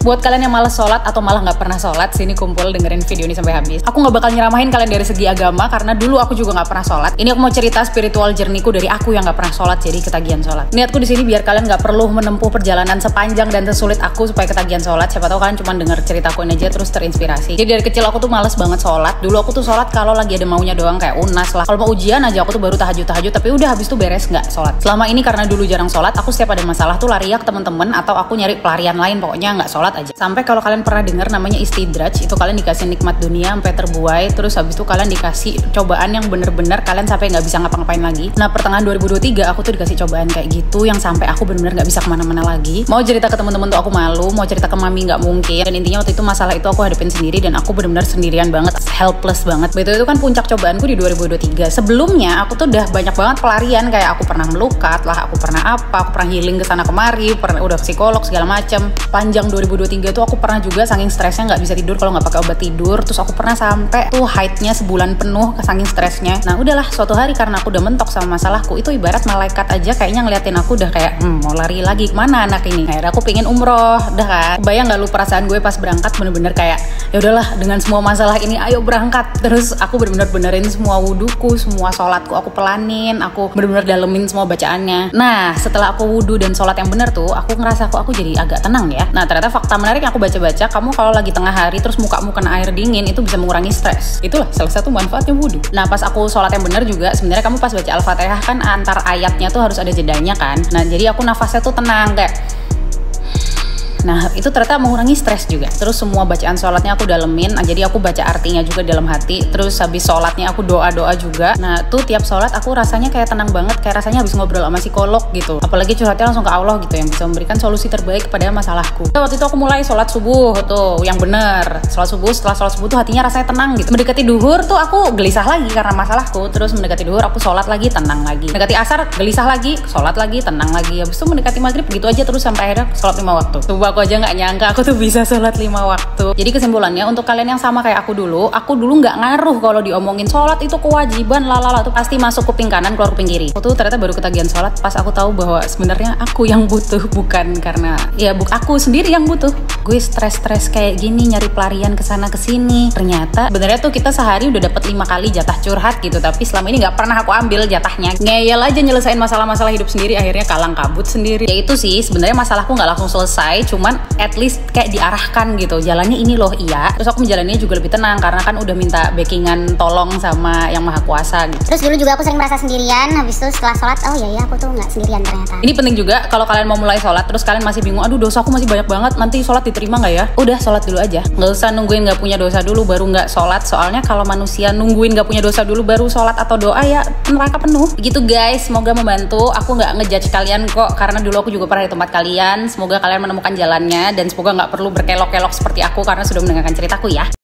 Buat kalian yang malas sholat atau malah nggak pernah sholat, sini kumpul dengerin video ini sampai habis. Aku nggak bakal nyeramahin kalian dari segi agama karena dulu aku juga nggak pernah sholat. Ini aku mau cerita spiritual journey-ku dari aku yang nggak pernah sholat jadi ketagihan sholat. Niatku di sini biar kalian nggak perlu menempuh perjalanan sepanjang dan sesulit aku supaya ketagihan sholat. Siapa tahu kalian cuma denger ceritaku ini aja terus terinspirasi. Jadi dari kecil aku tuh males banget sholat. Dulu aku tuh sholat kalau lagi ada maunya doang kayak UNAS lah. Kalau mau ujian aja aku tuh baru tahajud tapi udah habis tuh beres nggak sholat. Selama ini karena dulu jarang sholat, aku setiap ada masalah tuh lari ke temen-temen atau aku nyari pelarian lain, pokoknya nggak sholat aja. Sampai kalau kalian pernah dengar namanya istidraj, itu kalian dikasih nikmat dunia sampai terbuai, terus habis itu kalian dikasih cobaan yang bener-bener kalian sampai nggak bisa ngapa-ngapain lagi. Nah pertengahan 2023 aku tuh dikasih cobaan kayak gitu yang sampai aku bener-bener nggak bisa kemana-mana lagi. Mau cerita ke temen-temen tuh aku malu, mau cerita ke mami nggak mungkin. Dan intinya waktu itu masalah itu aku hadapin sendiri dan aku bener-bener sendirian banget, helpless banget. Betul itu kan puncak cobaanku di 2023. Sebelumnya aku tuh udah banyak banget pelarian, kayak aku pernah melukat lah, aku pernah apa, aku pernah healing ke sana kemari, udah psikolog segala macem. Panjang 2023 tuh aku pernah juga saking stresnya nggak bisa tidur kalau nggak pakai obat tidur. Terus aku pernah sampai tuh haidnya sebulan penuh saking stresnya. Nah udahlah suatu hari karena aku udah mentok sama masalahku, itu ibarat malaikat aja kayaknya ngeliatin aku udah kayak mau lari lagi kemana anak ini. Akhirnya aku pengen umroh, udah kan. Bayang nggak lu perasaan gue pas berangkat bener-bener kayak ya udahlah dengan semua masalah ini ayo berangkat. Terus aku bener-bener benerin semua wuduku, semua sholatku aku pelanin, aku bener-bener dalemin semua bacaannya. Nah setelah aku wudhu dan sholat yang bener tuh, aku ngerasa kok aku jadi agak tenang ya. Nah ternyata fakta menarik yang aku baca-baca, kamu kalau lagi tengah hari terus mukamu kena air dingin itu bisa mengurangi stres. Itulah salah satu manfaatnya wudhu. Nah pas aku sholat yang bener juga, sebenarnya kamu pas baca Al-Fatihah kan antar ayatnya tuh harus ada jedanya kan. Nah jadi aku nafasnya tuh tenang kayak. Nah itu ternyata mengurangi stres juga. Terus semua bacaan sholatnya aku dalemin. Nah, jadi aku baca artinya juga dalam hati. Terus habis sholatnya aku doa-doa juga. Nah tuh tiap sholat aku rasanya kayak tenang banget, kayak rasanya habis ngobrol sama psikolog gitu. Apalagi curhatnya langsung ke Allah gitu yang bisa memberikan solusi terbaik kepada masalahku. Nah, waktu itu aku mulai sholat subuh tuh yang bener. Sholat subuh, setelah sholat subuh tuh hatinya rasanya tenang gitu. Mendekati duhur tuh aku gelisah lagi karena masalahku. Terus mendekati duhur aku sholat lagi, tenang lagi. Mendekati asar gelisah lagi, sholat lagi, tenang lagi. Habis itu mendekati maghrib gitu aja terus sampai akhirnya sholat 5 waktu. Coba aku aja nggak nyangka aku tuh bisa sholat 5 waktu. Jadi kesimpulannya untuk kalian yang sama kayak aku dulu nggak ngaruh kalau diomongin sholat itu kewajiban lalala tuh pasti masuk kuping kanan keluar kuping kiri. Aku tuh ternyata baru ketagihan sholat pas aku tahu bahwa sebenarnya aku yang butuh, bukan karena ya aku sendiri yang butuh. Gue stres kayak gini nyari pelarian kesana kesini. Ternyata sebenarnya tuh kita sehari udah dapat 5 kali jatah curhat gitu, tapi selama ini nggak pernah aku ambil jatahnya. Ngeyel aja nyelesain masalah-masalah hidup sendiri, akhirnya kalang kabut sendiri. Ya itu sih sebenarnya masalahku nggak langsung selesai, cuman at least kayak diarahkan gitu, jalannya ini loh iya. Terus aku menjalaninya juga lebih tenang karena kan udah minta backingan tolong sama yang maha kuasa gitu. Terus dulu juga aku sering merasa sendirian, habis itu setelah sholat oh iya aku tuh nggak sendirian ternyata. Ini penting juga kalau kalian mau mulai sholat terus kalian masih bingung, aduh dosa aku masih banyak banget, nanti sholat diterima nggak ya? Udah sholat dulu aja, nggak usah nungguin nggak punya dosa dulu baru nggak sholat. Soalnya kalau manusia nungguin nggak punya dosa dulu baru sholat atau doa ya neraka penuh. Gitu guys, semoga membantu. Aku nggak ngejudge kalian kok karena dulu aku juga pernah di tempat kalian. Semoga kalian menemukan jalannya dan semoga nggak perlu berkelok-kelok seperti aku karena sudah mendengarkan ceritaku ya.